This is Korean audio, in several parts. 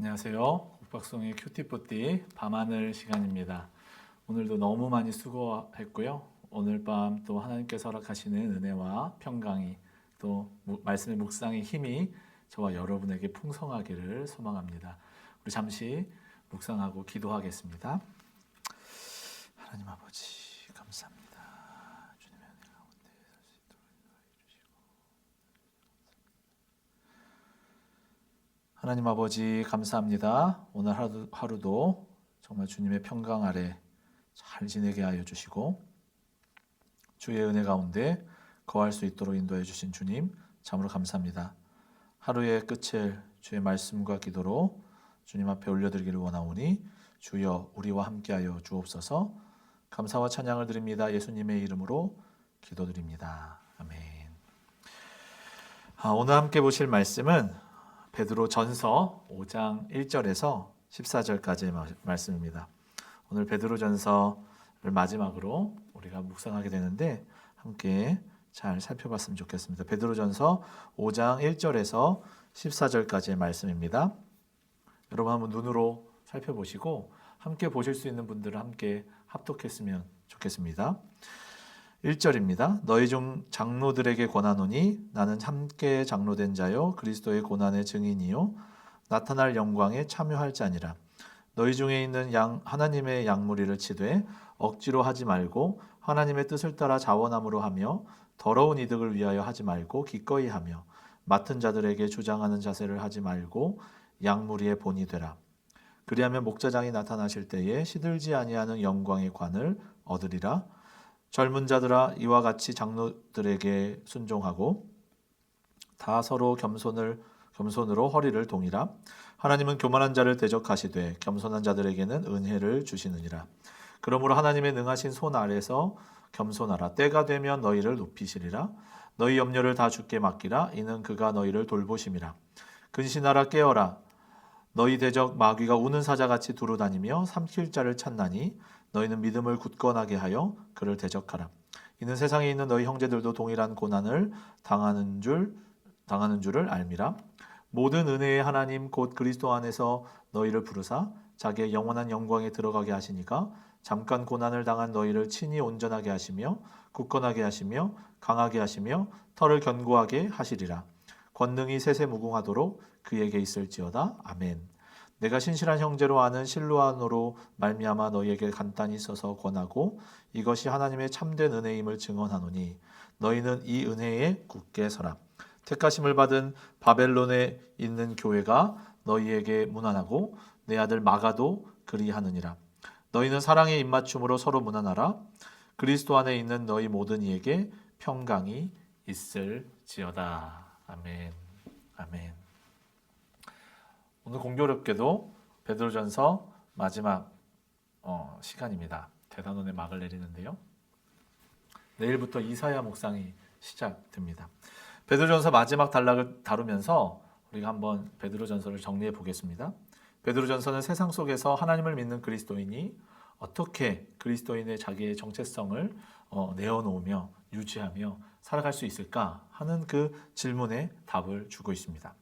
안녕하세요. 국박송의 큐티푸티 밤하늘 시간입니다. 오늘도 너무 많이 수고했고요. 오늘 밤 또 하나님께서 허락하시는 은혜와 평강이 또 말씀의 묵상의 힘이 저와 여러분에게 풍성하기를 소망합니다. 우리 잠시 묵상하고 기도하겠습니다. 하나님 아버지 감사합니다. 주님의 은혜 가운데 설 수 있도록 인도해 주시고 하나님 아버지 감사합니다. 오늘 하루도 정말 주님의 평강 아래 잘 지내게 하여 주시고 주의 은혜 가운데 거할 수 있도록 인도해 주신 주님 참으로 감사합니다. 하루의 끝을 주의 말씀과 기도로 주님 앞에 올려드리기를 원하오니 주여 우리와 함께하여 주옵소서. 감사와 찬양을 드립니다. 예수님의 이름으로 기도드립니다. 아멘. 오늘 함께 보실 말씀은 베드로 전서 5장 1절에서 14절까지의 말씀입니다. 오늘 베드로 전서를 마지막으로 우리가 묵상하게 되는데 함께 잘 살펴봤으면 좋겠습니다. 베드로 전서 5장 1절에서 14절까지의 말씀입니다. 여러분 한번 눈으로 살펴보시고 함께 보실 수 있는 분들은 함께 합독했으면 좋겠습니다. 1절입니다. 너희 중 장로들에게 권하노니 나는 함께 장로된 자요 그리스도의 고난의 증인이요 나타날 영광에 참여할 자니라. 너희 중에 있는 하나님의 양무리를 치되 억지로 하지 말고 하나님의 뜻을 따라 자원함으로 하며 더러운 이득을 위하여 하지 말고 기꺼이 하며 맡은 자들에게 주장하는 자세를 하지 말고 양무리의 본이 되라. 그리하면 목자장이 나타나실 때에 시들지 아니하는 영광의 관을 얻으리라. 젊은 자들아 이와 같이 장로들에게 순종하고 다 서로 겸손으로 허리를 동이라. 하나님은 교만한 자를 대적하시되 겸손한 자들에게는 은혜를 주시느니라. 그러므로 하나님의 능하신 손 아래서 겸손하라. 때가 되면 너희를 높이시리라. 너희 염려를 다 주께 맡기라. 이는 그가 너희를 돌보심이라. 근신하라 깨어라. 너희 대적 마귀가 우는 사자같이 두루다니며 삼킬 자를 찾나니 너희는 믿음을 굳건하게 하여 그를 대적하라. 이는 세상에 있는 너희 형제들도 동일한 고난을 당하는 줄을 알미라. 모든 은혜의 하나님 곧 그리스도 안에서 너희를 부르사 자기의 영원한 영광에 들어가게 하시니까 잠깐 고난을 당한 너희를 친히 온전하게 하시며 굳건하게 하시며 강하게 하시며 털을 견고하게 하시리라. 권능이 세세무궁하도록 그에게 있을지어다. 아멘. 내가 신실한 형제로 아는 실로아노로 말미암아 너희에게 간단히 써서 권하고 이것이 하나님의 참된 은혜임을 증언하노니 너희는 이 은혜에 굳게 서라. 택하심을 받은 바벨론에 있는 교회가 너희에게 문안하고 내 아들 마가도 그리하느니라. 너희는 사랑의 입맞춤으로 서로 문안하라. 그리스도 안에 있는 너희 모든 이에게 평강이 있을지어다. 아멘. 아멘. 오늘 공교롭게도 베드로전서 마지막 시간입니다. 대단원의 막을 내리는데요. 내일부터 이사야 묵상이 시작됩니다. 베드로전서 마지막 단락을 다루면서 우리가 한번 베드로전서를 정리해 보겠습니다. 베드로전서는 세상 속에서 하나님을 믿는 그리스도인이 어떻게 그리스도인의 자기의 정체성을 내어놓으며 유지하며 살아갈 수 있을까 하는 그 질문에 답을 주고 있습니다.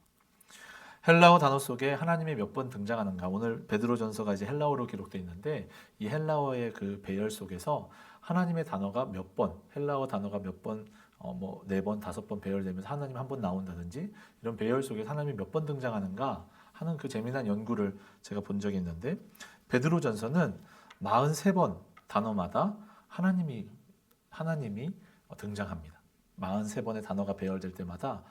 헬라어 단어 속에 하나님이 몇 번 등장하는가? 오늘 베드로전서가 이제 헬라어로 기록되어 있는데 이 헬라어의 그 배열 속에서 하나님의 단어가 몇 번, 헬라어 단어가 몇 번, 뭐 4번, 5번 배열되면서 하나님 한 번 나온다든지 이런 배열 속에 하나님이 몇 번 등장하는가 하는 그 재미난 연구를 제가 본 적이 있는데 베드로전서는 43번 단어마다 하나님이 등장합니다. 43번의 단어가 배열될 때마다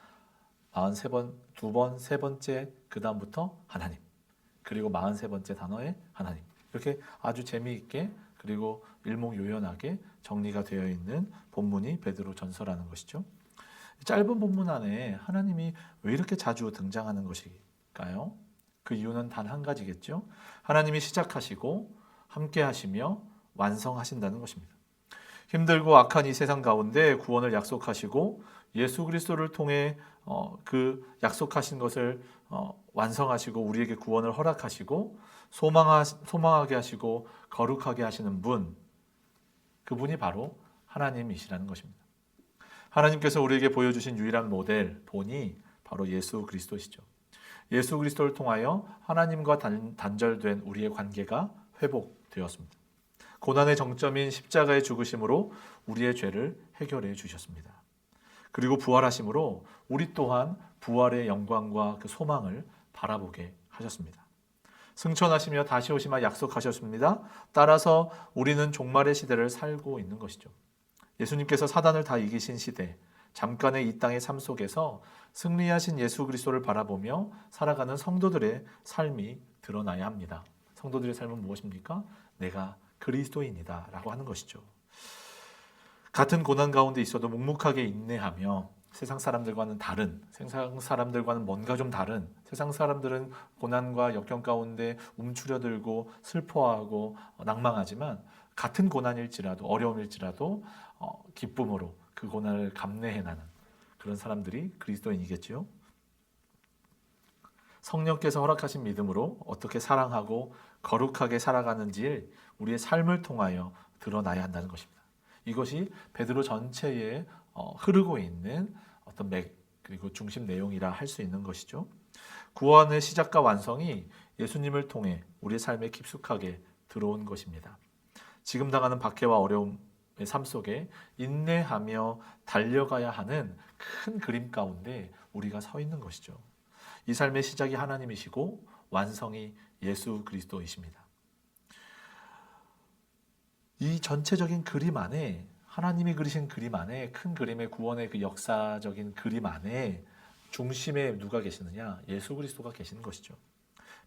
43번, 2번, 세 번째 그 다음부터 하나님 그리고 43번째 단어에 하나님 이렇게 아주 재미있게 그리고 일목요연하게 정리가 되어 있는 본문이 베드로 전서라는 것이죠. 짧은 본문 안에 하나님이 왜 이렇게 자주 등장하는 것일까요? 그 이유는 단 한 가지겠죠. 하나님이 시작하시고 함께 하시며 완성하신다는 것입니다. 힘들고 악한 이 세상 가운데 구원을 약속하시고 예수 그리스도를 통해 그 약속하신 것을 완성하시고 우리에게 구원을 허락하시고 소망하게 하시고 거룩하게 하시는 분, 그분이 바로 하나님이시라는 것입니다. 하나님께서 우리에게 보여주신 유일한 모델, 본이 바로 예수 그리스도시죠. 예수 그리스도를 통하여 하나님과 단절된 우리의 관계가 회복되었습니다. 고난의 정점인 십자가의 죽으심으로 우리의 죄를 해결해 주셨습니다. 그리고 부활하심으로 우리 또한 부활의 영광과 그 소망을 바라보게 하셨습니다. 승천하시며 다시 오시마 약속하셨습니다. 따라서 우리는 종말의 시대를 살고 있는 것이죠. 예수님께서 사단을 다 이기신 시대, 잠깐의 이 땅의 삶 속에서 승리하신 예수 그리스도를 바라보며 살아가는 성도들의 삶이 드러나야 합니다. 성도들의 삶은 무엇입니까? 내가 그리스도인이다 라고 하는 것이죠. 같은 고난 가운데 있어도 묵묵하게 인내하며 세상 사람들과는 다른, 세상 사람들과는 뭔가 좀 다른, 세상 사람들은 고난과 역경 가운데 움츠려들고 슬퍼하고 낭망하지만 같은 고난일지라도 어려움일지라도 기쁨으로 그 고난을 감내해 나는 그런 사람들이 그리스도인이겠지요. 성령께서 허락하신 믿음으로 어떻게 사랑하고 거룩하게 살아가는지 우리의 삶을 통하여 드러나야 한다는 것입니다. 이것이 베드로 전체에 흐르고 있는 어떤 맥 그리고 중심 내용이라 할 수 있는 것이죠. 구원의 시작과 완성이 예수님을 통해 우리의 삶에 깊숙하게 들어온 것입니다. 지금 당하는 박해와 어려움의 삶 속에 인내하며 달려가야 하는 큰 그림 가운데 우리가 서 있는 것이죠. 이 삶의 시작이 하나님이시고 완성이 예수 그리스도이십니다. 이 전체적인 그림 안에 하나님이 그리신 그림 안에 큰 그림의 구원의 그 역사적인 그림 안에 중심에 누가 계시느냐? 예수 그리스도가 계시는 것이죠.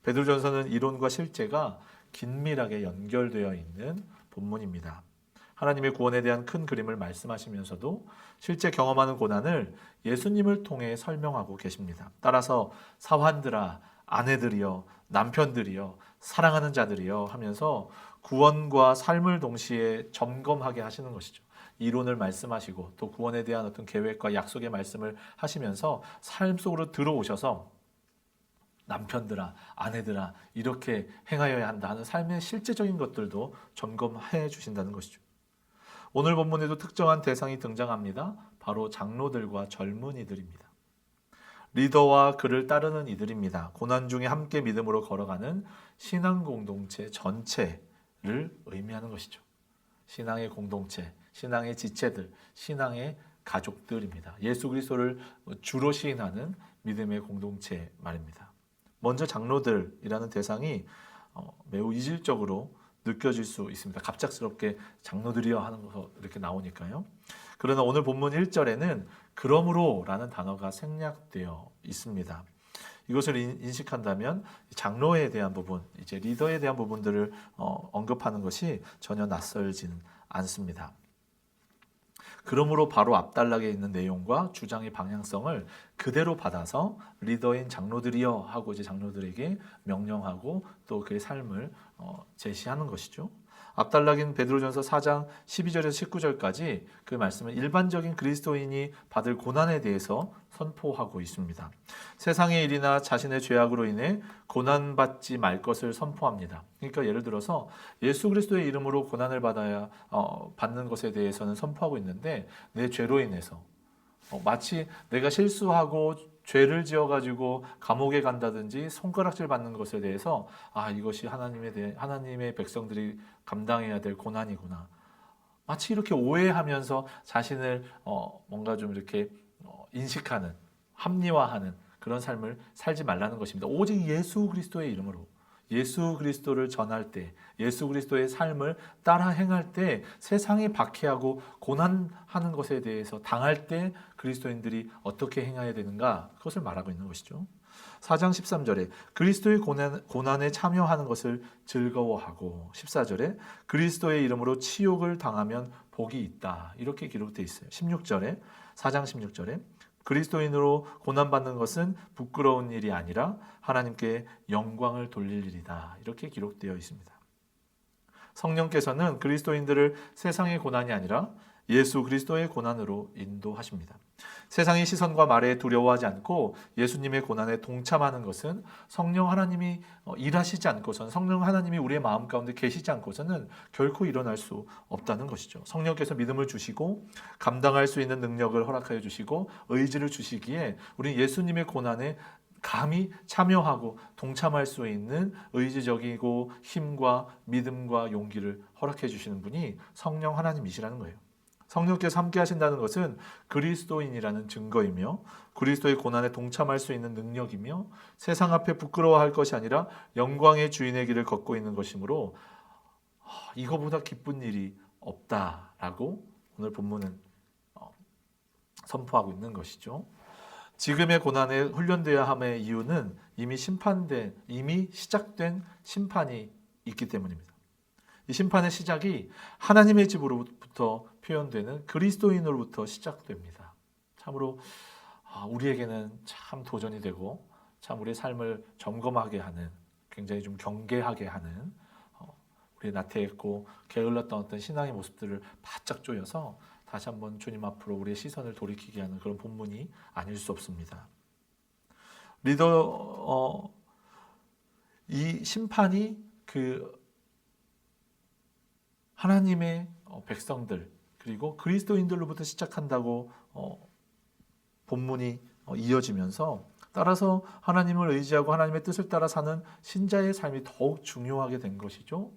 베드로전서는 이론과 실제가 긴밀하게 연결되어 있는 본문입니다. 하나님의 구원에 대한 큰 그림을 말씀하시면서도 실제 경험하는 고난을 예수님을 통해 설명하고 계십니다. 따라서 사환들아, 아내들이여, 남편들이여, 사랑하는 자들이여 하면서 구원과 삶을 동시에 점검하게 하시는 것이죠. 이론을 말씀하시고 또 구원에 대한 어떤 계획과 약속의 말씀을 하시면서 삶 속으로 들어오셔서 남편들아, 아내들아 이렇게 행하여야 한다 하는 삶의 실제적인 것들도 점검해 주신다는 것이죠. 오늘 본문에도 특정한 대상이 등장합니다. 바로 장로들과 젊은이들입니다. 리더와 그를 따르는 이들입니다. 고난 중에 함께 믿음으로 걸어가는 신앙 공동체 전체를 의미하는 것이죠. 신앙의 공동체, 신앙의 지체들, 신앙의 가족들입니다. 예수 그리스도를 주로 시인하는 믿음의 공동체 말입니다. 먼저 장로들이라는 대상이 매우 이질적으로 느껴질 수 있습니다. 갑작스럽게 장로들이여 하는 거 이렇게 나오니까요. 그러나 오늘 본문 1절에는 그러므로 라는 단어가 생략되어 있습니다. 이것을 인식한다면 장로에 대한 부분, 이제 리더에 대한 부분들을 언급하는 것이 전혀 낯설지는 않습니다. 그러므로 바로 앞단락에 있는 내용과 주장의 방향성을 그대로 받아서 리더인 장로들이여 하고 이제 장로들에게 명령하고 또 그의 삶을 제시하는 것이죠. 앞단락인 베드로전서 4장 12절에서 19절까지 그 말씀은 일반적인 그리스도인이 받을 고난에 대해서 선포하고 있습니다. 세상의 일이나 자신의 죄악으로 인해 고난받지 말 것을 선포합니다. 그러니까 예를 들어서 예수 그리스도의 이름으로 고난을 받는 것에 대해서는 선포하고 있는데 내 죄로 인해서 마치 내가 실수하고 죄를 지어가지고 감옥에 간다든지 손가락질 받는 것에 대해서 이것이 하나님의 백성들이 감당해야 될 고난이구나. 마치 이렇게 오해하면서 자신을 뭔가 좀 이렇게 인식하는, 합리화하는 그런 삶을 살지 말라는 것입니다. 오직 예수 그리스도의 이름으로 예수 그리스도를 전할 때, 예수 그리스도의 삶을 따라 행할 때 세상이 박해하고 고난하는 것에 대해서 당할 때 그리스도인들이 어떻게 행해야 되는가 그것을 말하고 있는 것이죠. 4장 13절에 그리스도의 고난에 참여하는 것을 즐거워하고 14절에 그리스도의 이름으로 치욕을 당하면 복이 있다 이렇게 기록되어 있어요. 16절에 4장 16절에 그리스도인으로 고난받는 것은 부끄러운 일이 아니라 하나님께 영광을 돌릴 일이다 이렇게 기록되어 있습니다. 성령께서는 그리스도인들을 세상의 고난이 아니라 예수 그리스도의 고난으로 인도하십니다. 세상의 시선과 말에 두려워하지 않고 예수님의 고난에 동참하는 것은 성령 하나님이 일하시지 않고서는, 성령 하나님이 우리의 마음 가운데 계시지 않고서는 결코 일어날 수 없다는 것이죠. 성령께서 믿음을 주시고 감당할 수 있는 능력을 허락하여 주시고 의지를 주시기에 우리 예수님의 고난에 감히 참여하고 동참할 수 있는 의지적이고 힘과 믿음과 용기를 허락해 주시는 분이 성령 하나님이시라는 거예요. 성령께서 함께 하신다는 것은 그리스도인이라는 증거이며 그리스도의 고난에 동참할 수 있는 능력이며 세상 앞에 부끄러워할 것이 아니라 영광의 주인의 길을 걷고 있는 것이므로 이거보다 기쁜 일이 없다라고 오늘 본문은 선포하고 있는 것이죠. 지금의 고난에 훈련되어야 함의 이유는 이미 시작된 심판이 있기 때문입니다. 이 심판의 시작이 하나님의 집으로부터 표현되는 그리스도인으로부터 시작됩니다. 참으로 우리에게는 참 도전이 되고 참 우리의 삶을 점검하게 하는, 굉장히 좀 경계하게 하는, 우리의 나태했고 게을렀던 어떤 신앙의 모습들을 바짝 조여서 다시 한번 주님 앞으로 우리의 시선을 돌이키게 하는 그런 본문이 아닐 수 없습니다. 이 심판이 하나님의 백성들 그리고 그리스도인들로부터 시작한다고 본문이 이어지면서, 따라서 하나님을 의지하고 하나님의 뜻을 따라 사는 신자의 삶이 더욱 중요하게 된 것이죠.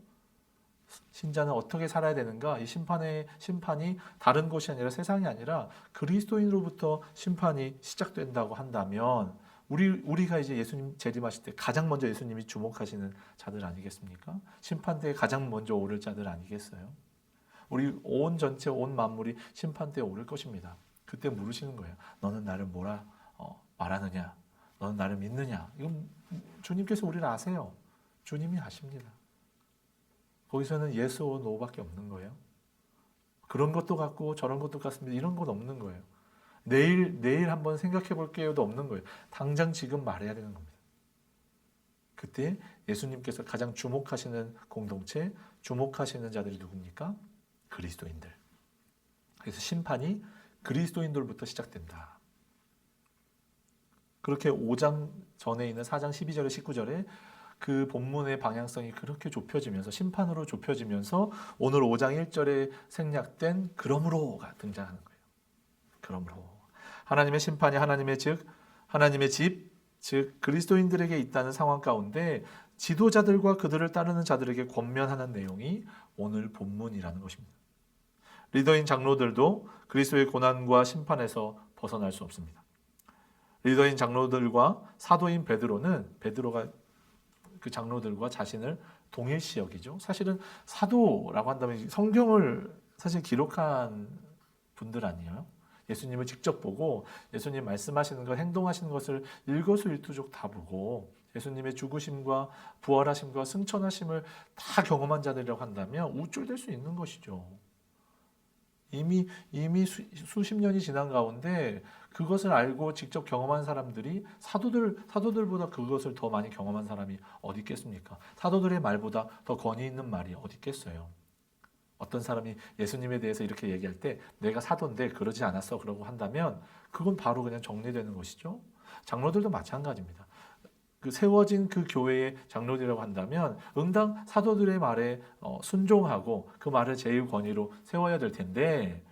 신자는 어떻게 살아야 되는가? 이 심판이 다른 곳이 아니라 세상이 아니라 그리스도인으로부터 심판이 시작된다고 한다면 우리가 이제 예수님 재림하실 때 가장 먼저 예수님이 주목하시는 자들 아니겠습니까? 심판대에 가장 먼저 오를 자들 아니겠어요? 우리 온 전체 온 만물이 심판대에 오를 것입니다. 그때 물으시는 거예요. 너는 나를 뭐라 말하느냐? 너는 나를 믿느냐? 이건 주님께서 우리를 아세요. 주님이 아십니다. 거기서는 yes or no밖에 없는 거예요. 그런 것도 같고 저런 것도 같습니다. 이런 건 없는 거예요. 내일 한번 생각해 볼게요도 없는 거예요. 당장 지금 말해야 되는 겁니다. 그때 예수님께서 가장 주목하시는 공동체, 주목하시는 자들이 누굽니까? 그리스도인들. 그래서 심판이 그리스도인들부터 시작된다. 그렇게 5장 전에 있는 4장 12절에 19절에 그 본문의 방향성이 그렇게 좁혀지면서, 심판으로 좁혀지면서 오늘 5장 1절에 생략된 그러므로가 등장하는 거예요. 그러므로 하나님의 심판이 하나님의 집, 즉 그리스도인들에게 있다는 상황 가운데 지도자들과 그들을 따르는 자들에게 권면하는 내용이 오늘 본문이라는 것입니다. 리더인 장로들도 그리스도의 고난과 심판에서 벗어날 수 없습니다. 리더인 장로들과 사도인 베드로가 그 장로들과 자신을 동일시 여기죠. 사실은 사도라고 한다면 성경을 사실 기록한 분들 아니에요. 예수님을 직접 보고 예수님 말씀하시는 것, 행동하시는 것을 일거수일투족 다 보고 예수님의 죽으심과 부활하심과 승천하심을 다 경험한 자들이라고 한다면 우쭐될 수 있는 것이죠. 이미 수십 년이 지난 가운데 그것을 알고 직접 경험한 사람들이 사도들보다 그것을 더 많이 경험한 사람이 어디 있겠습니까? 사도들의 말보다 더 권위 있는 말이 어디 있겠어요? 어떤 사람이 예수님에 대해서 이렇게 얘기할 때 내가 사도인데 그러지 않았어 그러고 한다면 그건 바로 그냥 정리되는 것이죠. 장로들도 마찬가지입니다. 그 세워진 그 교회의 장로들이라고 한다면 응당 사도들의 말에 순종하고 그 말을 제일 권위로 세워야 될 텐데,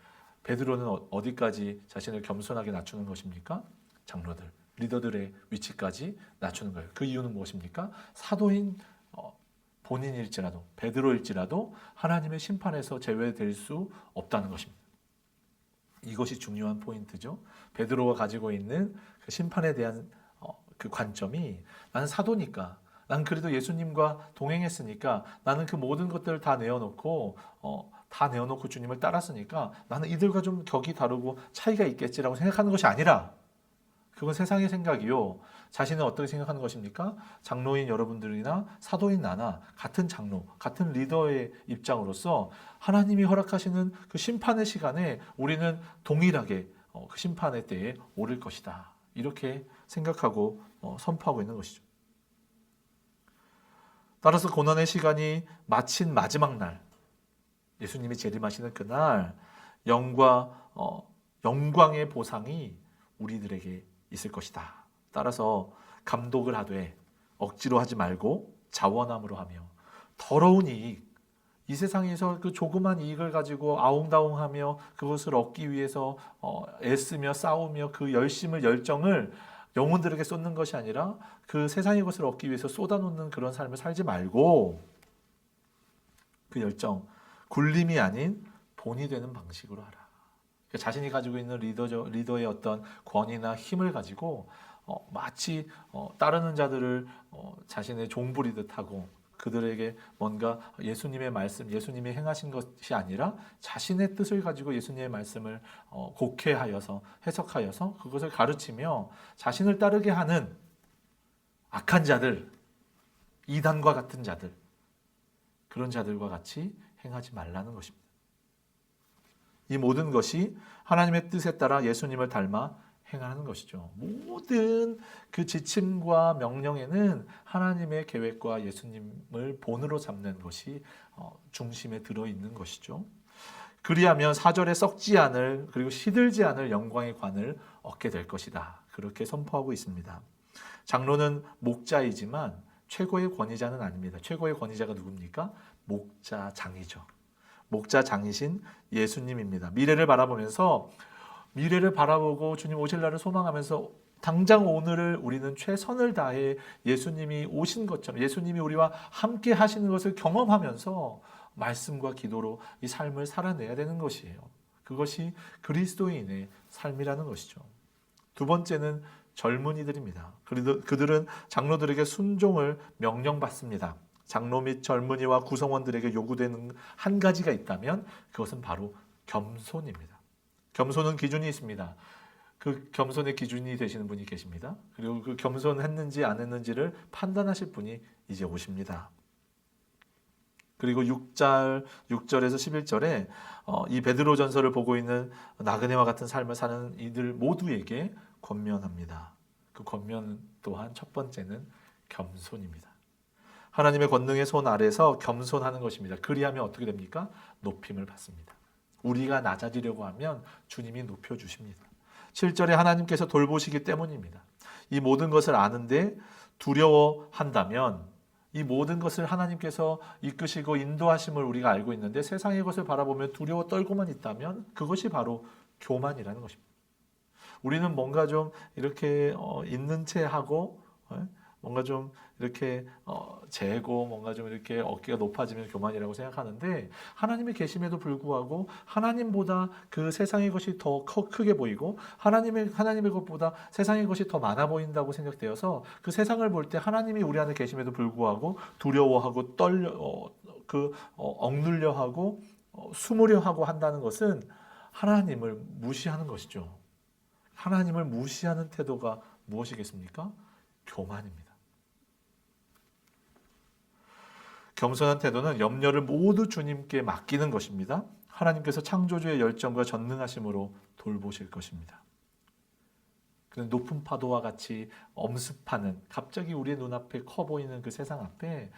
베드로는 어디까지 자신을 겸손하게 낮추는 것입니까? 장로들, 리더들의 위치까지 낮추는 거예요. 그 이유는 무엇입니까? 사도인 본인일지라도, 베드로일지라도 하나님의 심판에서 제외될 수 없다는 것입니다. 이것이 중요한 포인트죠. 베드로가 가지고 있는 그 심판에 대한 그 관점이, 나는 사도니까, 나는 그래도 예수님과 동행했으니까, 나는 그 모든 것들을 다 내어놓고 주님을 따랐으니까 나는 이들과 좀 격이 다르고 차이가 있겠지라고 생각하는 것이 아니라, 그건 세상의 생각이요. 자신은 어떻게 생각하는 것입니까? 장로인 여러분들이나 사도인 나나 같은 장로, 같은 리더의 입장으로서 하나님이 허락하시는 그 심판의 시간에 우리는 동일하게 그 심판의 때에 오를 것이다. 이렇게 생각하고 선포하고 있는 것이죠. 따라서 고난의 시간이 마친 마지막 날, 예수님이 재림하시는 그날 영광의 보상이 우리들에게 있을 것이다. 따라서 감독을 하되 억지로 하지 말고 자원함으로 하며, 더러운 이익, 이 세상에서 그 조그만 이익을 가지고 아웅다웅하며 그것을 얻기 위해서 애쓰며 싸우며 그 열정을 영혼들에게 쏟는 것이 아니라 그 세상의 것을 얻기 위해서 쏟아놓는 그런 삶을 살지 말고 그 열정, 굴림이 아닌 본이 되는 방식으로 하라. 자신이 가지고 있는 리더의 어떤 권위나 힘을 가지고 마치 따르는 자들을 자신의 종부리듯 하고 그들에게 뭔가 예수님의 말씀, 예수님이 행하신 것이 아니라 자신의 뜻을 가지고 예수님의 말씀을 곡해하여서 해석하여서 그것을 가르치며 자신을 따르게 하는 악한 자들, 이단과 같은 자들, 그런 자들과 같이 행하지 말라는 것입니다. 이 모든 것이 하나님의 뜻에 따라 예수님을 닮아 행하는 것이죠. 모든 그 지침과 명령에는 하나님의 계획과 예수님을 본으로 잡는 것이 중심에 들어있는 것이죠. 그리하면 4절에 썩지 않을 그리고 시들지 않을 영광의 관을 얻게 될 것이다. 그렇게 선포하고 있습니다. 장로는 목자이지만 최고의 권위자는 아닙니다. 최고의 권위자가 누굽니까? 목자장이죠. 목자장이신 예수님입니다. 미래를 바라보고 주님 오실 날을 소망하면서 당장 오늘을 우리는 최선을 다해 예수님이 오신 것처럼 예수님이 우리와 함께 하시는 것을 경험하면서 말씀과 기도로 이 삶을 살아내야 되는 것이에요. 그것이 그리스도인의 삶이라는 것이죠. 두 번째는 젊은이들입니다. 그들은 장로들에게 순종을 명령받습니다. 장로 및 젊은이와 구성원들에게 요구되는 한 가지가 있다면 그것은 바로 겸손입니다. 겸손은 기준이 있습니다. 그 겸손의 기준이 되시는 분이 계십니다. 그리고 그 겸손했는지 안 했는지를 판단하실 분이 이제 오십니다. 그리고 6절에서 11절에 이 베드로 전서를 보고 있는 나그네와 같은 삶을 사는 이들 모두에게 권면합니다. 그 권면 또한 첫 번째는 겸손입니다. 하나님의 권능의 손 아래서 겸손하는 것입니다. 그리하면 어떻게 됩니까? 높임을 받습니다. 우리가 낮아지려고 하면 주님이 높여주십니다. 7절에 하나님께서 돌보시기 때문입니다. 이 모든 것을 아는데 두려워한다면 이 모든 것을 하나님께서 이끄시고 인도하심을 우리가 알고 있는데 세상의 것을 바라보며 두려워 떨고만 있다면 그것이 바로 교만이라는 것입니다. 우리는 뭔가 좀 이렇게 있는 채 하고 뭔가 좀 이렇게 재고 뭔가 좀 이렇게 어깨가 높아지면 교만이라고 생각하는데 하나님이 계심에도 불구하고 하나님보다 그 세상의 것이 더 크게 보이고 하나님의 것보다 세상의 것이 더 많아 보인다고 생각되어서 그 세상을 볼 때 하나님이 우리 안에 계심에도 불구하고 두려워하고 억눌려하고 숨으려하고 한다는 것은 하나님을 무시하는 것이죠. 하나님을 무시하는 태도가 무엇이겠습니까? 교만입니다. 겸손한 태도는 염려를 모두 주님께 맡기는 것입니다. 하나님께서 창조주의 열정과 전능하심으로 돌보실 것입니다. 그는 높은 파도와 같이 엄습하는 갑자기 우리의 눈앞에 커 보이는 그 세상 앞에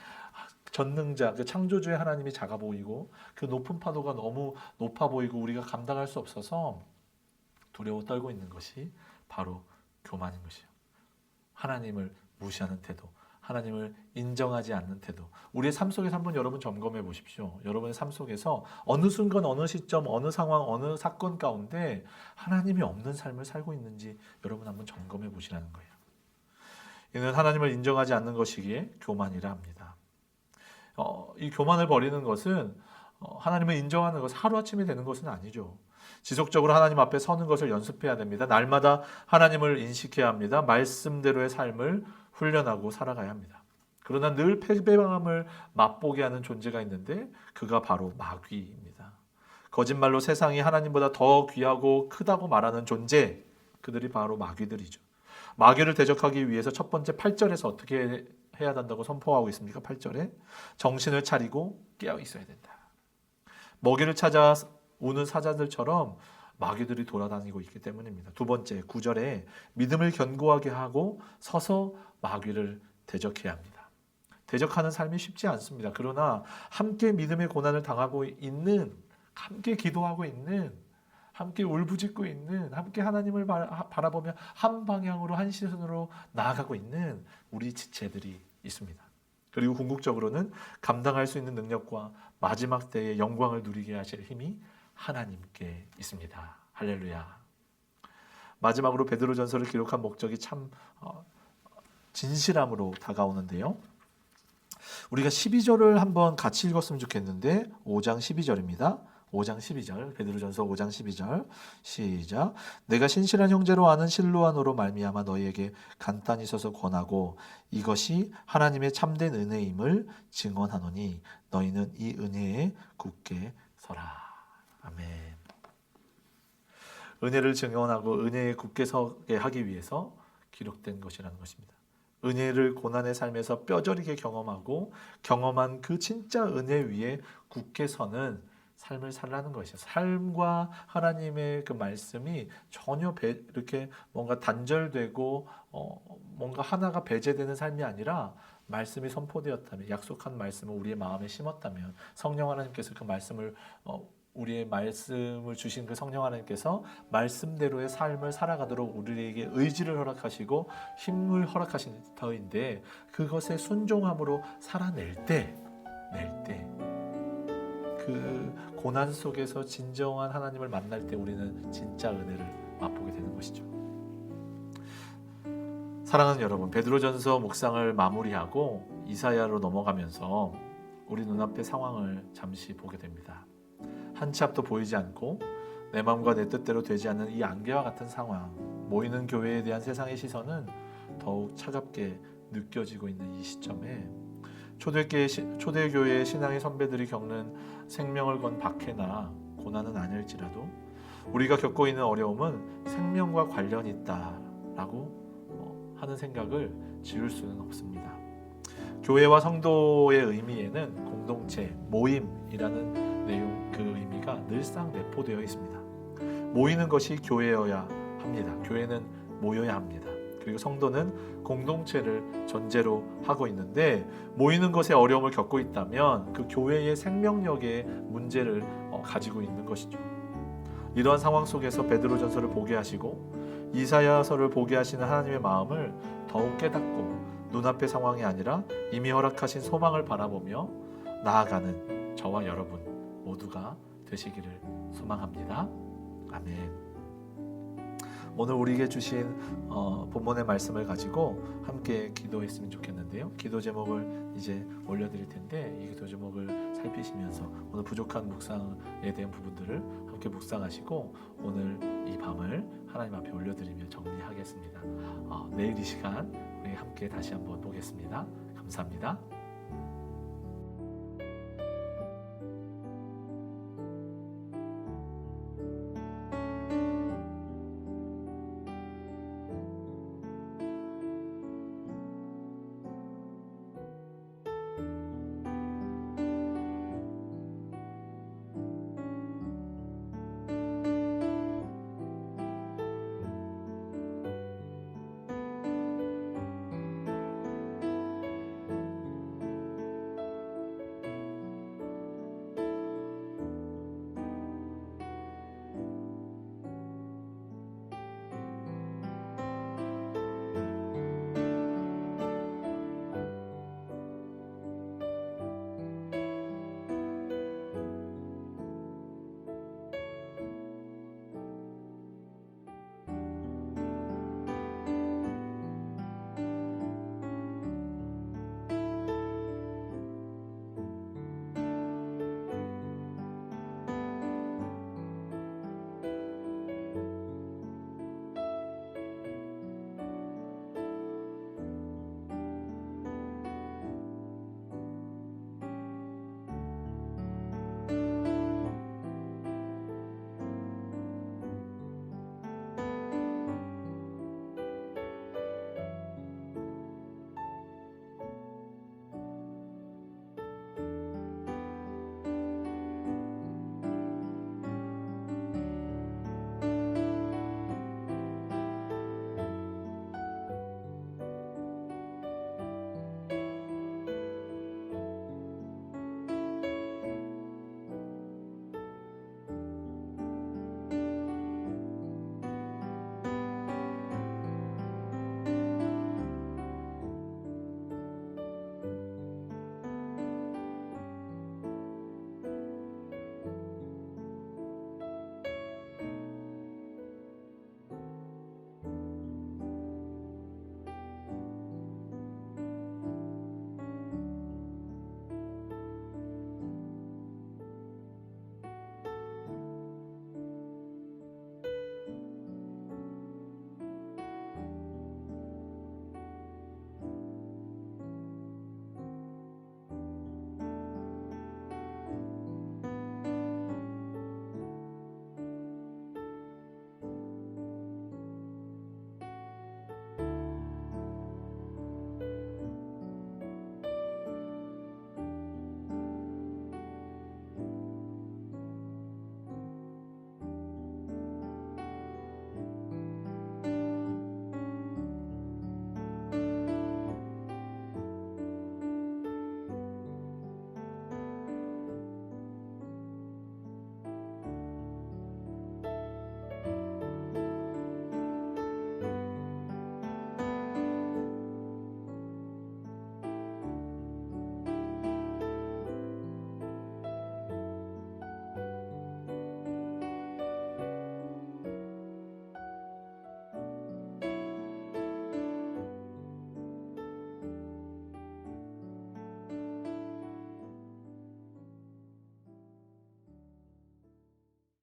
전능자, 그 창조주의 하나님이 작아 보이고 그 높은 파도가 너무 높아 보이고 우리가 감당할 수 없어서 두려워 떨고 있는 것이 바로 교만인 것이에요. 하나님을 무시하는 태도, 하나님을 인정하지 않는 태도. 우리의 삶 속에서 한번 여러분 점검해 보십시오. 여러분의 삶 속에서 어느 순간, 어느 시점, 어느 상황, 어느 사건 가운데 하나님이 없는 삶을 살고 있는지 여러분 한번 점검해 보시라는 거예요. 이는 하나님을 인정하지 않는 것이기에 교만이라 합니다. 이 교만을 버리는 것은 하나님을 인정하는 것은 하루아침에 되는 것은 아니죠. 지속적으로 하나님 앞에 서는 것을 연습해야 됩니다. 날마다 하나님을 인식해야 합니다. 말씀대로의 삶을 훈련하고 살아가야 합니다. 그러나 늘 패배감을 맛보게 하는 존재가 있는데 그가 바로 마귀입니다. 거짓말로 세상이 하나님보다 더 귀하고 크다고 말하는 존재, 그들이 바로 마귀들이죠. 마귀를 대적하기 위해서 첫 번째 8절에서 어떻게 해야 한다고 선포하고 있습니까? 8절에 정신을 차리고 깨어 있어야 된다. 먹이를 찾아 오는 사자들처럼 마귀들이 돌아다니고 있기 때문입니다. 두 번째 9절에 믿음을 견고하게 하고 서서 마귀를 대적해야 합니다. 대적하는 삶이 쉽지 않습니다. 그러나 함께 믿음의 고난을 당하고 있는, 함께 기도하고 있는, 함께 울부짖고 있는, 함께 하나님을 바라보며 한 방향으로 한 시선으로 나아가고 있는 우리 지체들이 있습니다. 그리고 궁극적으로는 감당할 수 있는 능력과 마지막 때의 영광을 누리게 하실 힘이 하나님께 있습니다. 할렐루야. 마지막으로 베드로전서를 기록한 목적이 참 진실함으로 다가오는데요. 우리가 12절을 한번 같이 읽었으면 좋겠는데 5장 12절입니다. 5장 12절 베드로전서 5장 12절 시작. 내가 신실한 형제로 아는 실로아노로 말미암아 너희에게 간단히 써서 권하고 이것이 하나님의 참된 은혜임을 증언하노니 너희는 이 은혜에 굳게 서라. 아멘. 은혜를 증언하고 은혜에 굳게 서게 하기 위해서 기록된 것이라는 것입니다. 은혜를 고난의 삶에서 뼈저리게 경험하고 경험한 그 진짜 은혜 위에 굳게 서는 삶을 살라는 것이에요. 삶과 하나님의 그 말씀이 전혀 이렇게 뭔가 단절되고 뭔가 하나가 배제되는 삶이 아니라 말씀이 선포되었다면, 약속한 말씀을 우리의 마음에 심었다면, 성령 하나님께서 그 말씀을 우리의 말씀을 주신 그 성령 하나님께서 말씀대로의 삶을 살아가도록 우리에게 의지를 허락하시고 힘을 허락하신 터인데, 그것에 순종함으로 살아낼 때, 그 고난 속에서 진정한 하나님을 만날 때 우리는 진짜 은혜를 맛보게 되는 것이죠. 사랑하는 여러분, 베드로전서 묵상을 마무리하고 이사야로 넘어가면서 우리 눈앞의 상황을 잠시 보게 됩니다. 한 치 앞도 보이지 않고 내 마음과 내 뜻대로 되지 않는 이 안개와 같은 상황, 모이는 교회에 대한 세상의 시선은 더욱 차갑게 느껴지고 있는 이 시점에 초대교회의 신앙의 선배들이 겪는 생명을 건 박해나 고난은 아닐지라도 우리가 겪고 있는 어려움은 생명과 관련이 있다라고 하는 생각을 지울 수는 없습니다. 교회와 성도의 의미에는 공동체, 모임이라는 내용, 그 의미가 늘상 내포되어 있습니다. 모이는 것이 교회여야 합니다. 교회는 모여야 합니다. 그리고 성도는 공동체를 전제로 하고 있는데, 모이는 것에 어려움을 겪고 있다면 그 교회의 생명력의 문제를 가지고 있는 것이죠. 이러한 상황 속에서 베드로전서를 보게 하시고 이사야서를 보게 하시는 하나님의 마음을 더욱 깨닫고 눈앞의 상황이 아니라 이미 허락하신 소망을 바라보며 나아가는 저와 여러분 모두가 되시기를 소망합니다. 아멘. 오늘 우리에게 주신 본문의 말씀을 가지고 함께 기도했으면 좋겠는데요. 기도 제목을 이제 올려드릴 텐데 이 기도 제목을 살피시면서 오늘 부족한 묵상에 대한 부분들을 함께 묵상하시고 오늘 이 밤을 하나님 앞에 올려드리며 정리하겠습니다. 내일 이 시간 우리 함께 다시 한번 보겠습니다. 감사합니다.